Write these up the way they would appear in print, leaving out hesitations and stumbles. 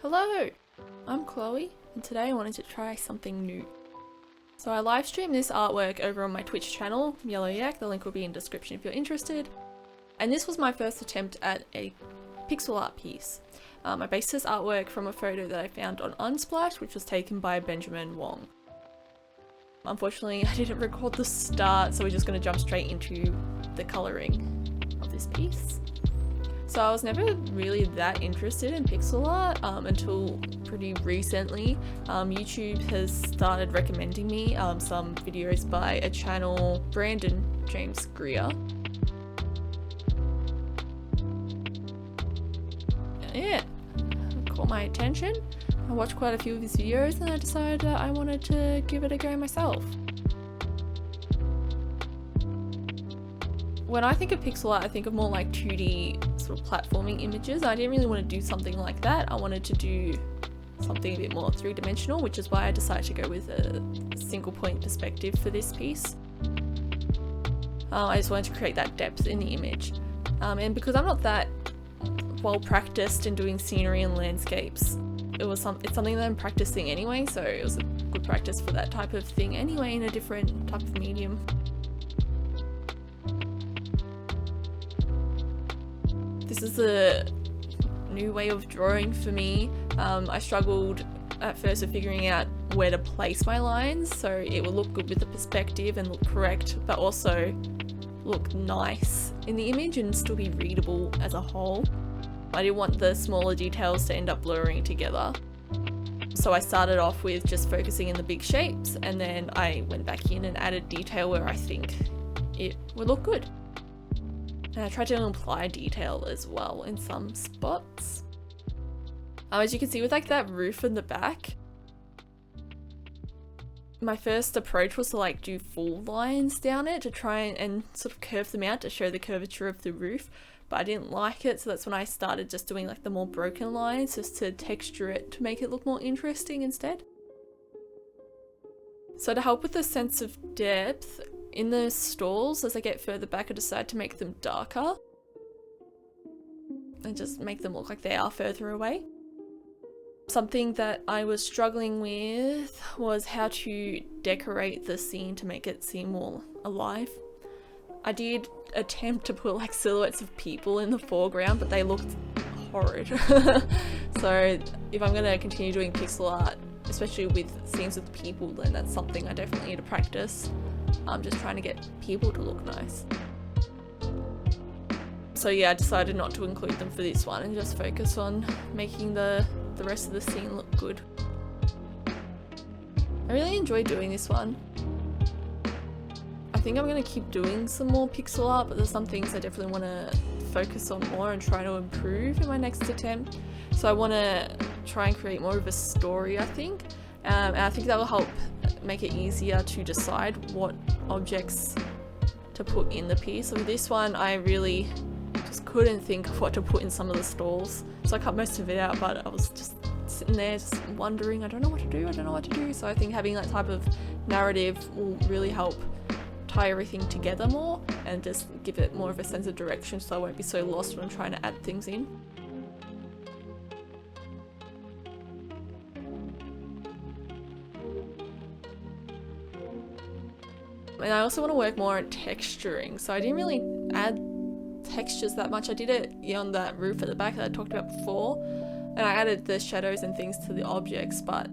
Hello, I'm Chloe, and today I wanted to try something new. So I live stream this artwork over on my Twitch channel, Yellow Yak, the link will be in the description if you're interested. And this was my first attempt at a pixel art piece. I based this artwork from a photo that I found on Unsplash, which was taken by Benjamin Wong. Unfortunately, I didn't record the start, so we're just going to jump straight into the colouring of this piece. So I was never really that interested in pixel art until pretty recently. YouTube has started recommending me some videos by a channel, Brandon James Greer. Yeah, it caught my attention. I watched quite a few of his videos and I decided that I wanted to give it a go myself. When I think of pixel art, I think of more like 2D sort of platforming images. I didn't really want to do something like that. I wanted to do something a bit more three-dimensional, which is why I decided to go with a single point perspective for this piece. I just wanted to create that depth in the image. And because I'm not that well practiced in doing scenery and landscapes, it's something that I'm practicing anyway, so it was a good practice for that type of thing anyway in a different type of medium. This is a new way of drawing for me. I struggled at first with figuring out where to place my lines so it would look good with the perspective and look correct, but also look nice in the image and still be readable as a whole. I didn't want the smaller details to end up blurring together. So I started off with just focusing in the big shapes, and then I went back in and added detail where I think it would look good. And I tried to apply detail as well in some spots. As you can see with like that roof in the back, my first approach was to like do full lines down it to try and sort of curve them out to show the curvature of the roof, but I didn't like it, so that's when I started just doing like the more broken lines just to texture it to make it look more interesting instead. So to help with the sense of depth, in the stalls, as I get further back, I decide to make them darker and just make them look like they are further away. Something that I was struggling with was how to decorate the scene to make it seem more alive. I did attempt to put like silhouettes of people in the foreground, but they looked horrid. So if I'm going to continue doing pixel art, especially with scenes with people, then that's something I definitely need to practice. I'm just trying to get people to look nice. So yeah, I decided not to include them for this one and just focus on making the rest of the scene look good. I really enjoy doing this one. I think I'm going to keep doing some more pixel art, but there's some things I definitely want to focus on more and try to improve in my next attempt. So I want to try and create more of a story, I think. And I think that will help make it easier to decide what objects to put in the piece. So with this one, I really just couldn't think of what to put in some of the stalls. So I cut most of it out, but I was just sitting there just wondering, I don't know what to do. So I think having that type of narrative will really help tie everything together more and just give it more of a sense of direction, so I won't be so lost when I'm trying to add things in. And I also want to work more at texturing, so I didn't really add textures that much. I did it on that roof at the back that I talked about before, and I added the shadows and things to the objects, but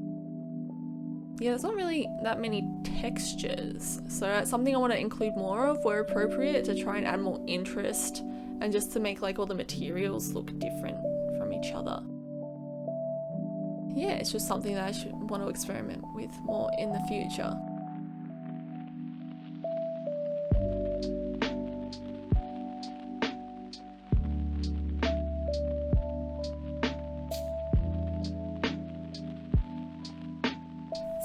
yeah, there's not really that many textures. So that's something I want to include more of where appropriate to try and add more interest and just to make like all the materials look different from each other. Yeah, it's just something that I should want to experiment with more in the future.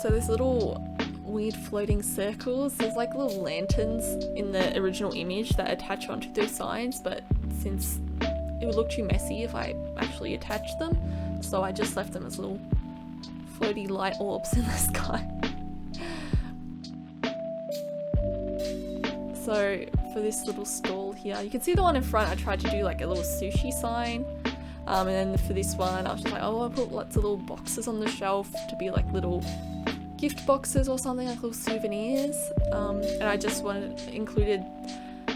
So there's little weird floating circles, there's like little lanterns in the original image that attach onto those signs, but since it would look too messy if I actually attached them, so I just left them as little floaty light orbs in the sky. So for this little stall here, you can see the one in front, I tried to do like a little sushi sign. And then for this one, I was just like, oh, I'll put lots of little boxes on the shelf to be like little gift boxes or something, like little souvenirs. And I just included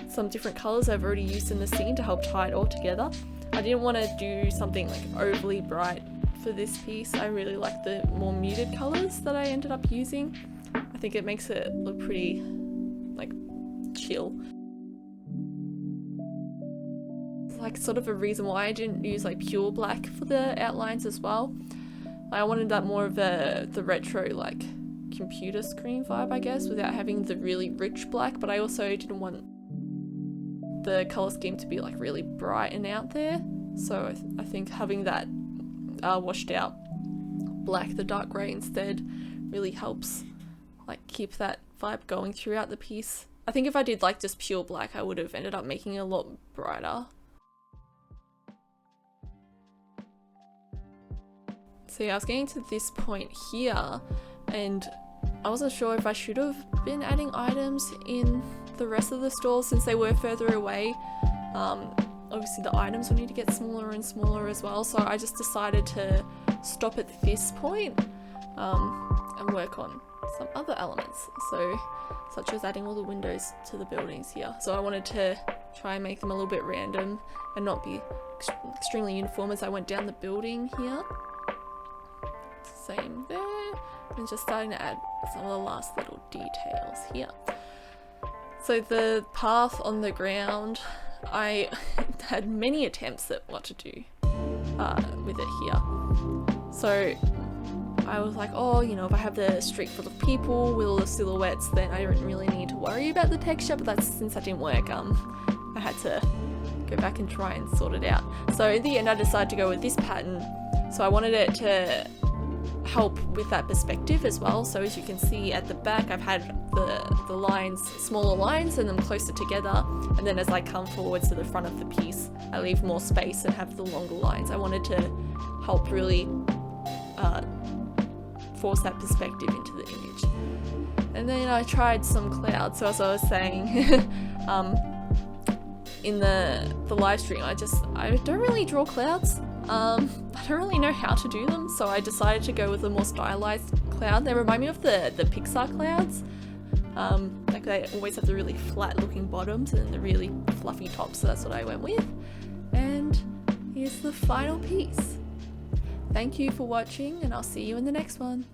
some different colours I've already used in the scene to help tie it all together. I didn't want to do something like overly bright for this piece. I really like the more muted colours that I ended up using. I think it makes it look pretty like chill. It's like sort of a reason why I didn't use like pure black for the outlines as well. I wanted that more of the retro like computer screen vibe, I guess, without having the really rich black, but I also didn't want the colour scheme to be like really bright and out there. So I think having that washed out black, the dark grey instead, really helps like keep that vibe going throughout the piece. I think if I did like just pure black, I would have ended up making it a lot brighter. So yeah, I was getting to this point here and I wasn't sure if I should have been adding items in the rest of the stores since they were further away. Obviously the items will need to get smaller and smaller as well, so I just decided to stop at this point and work on some other elements, so such as adding all the windows to the buildings here. So I wanted to try and make them a little bit random and not be extremely uniform as I went down the building here. Same there, and just starting to add some of the last little details here. So the path on the ground, I had many attempts at what to do with it here. So I was like, oh, you know, if I have the street full of people with all the silhouettes, then I don't really need to worry about the texture, but since that didn't work, I had to go back and try and sort it out. So in the end I decided to go with this pattern. So I wanted it to help with that perspective as well. So as you can see at the back, I've had the lines, smaller lines, and them closer together, and then as I come forwards to the front of the piece, I leave more space and have the longer lines. I wanted to help really force that perspective into the image. And then I tried some clouds. So as I was saying in the live stream, I don't really draw clouds. I don't really know how to do them, so I decided to go with a more stylized cloud. They remind me of the Pixar clouds. Like they always have the really flat looking bottoms and the really fluffy tops, so that's what I went with. And here's the final piece. Thank you for watching, and I'll see you in the next one.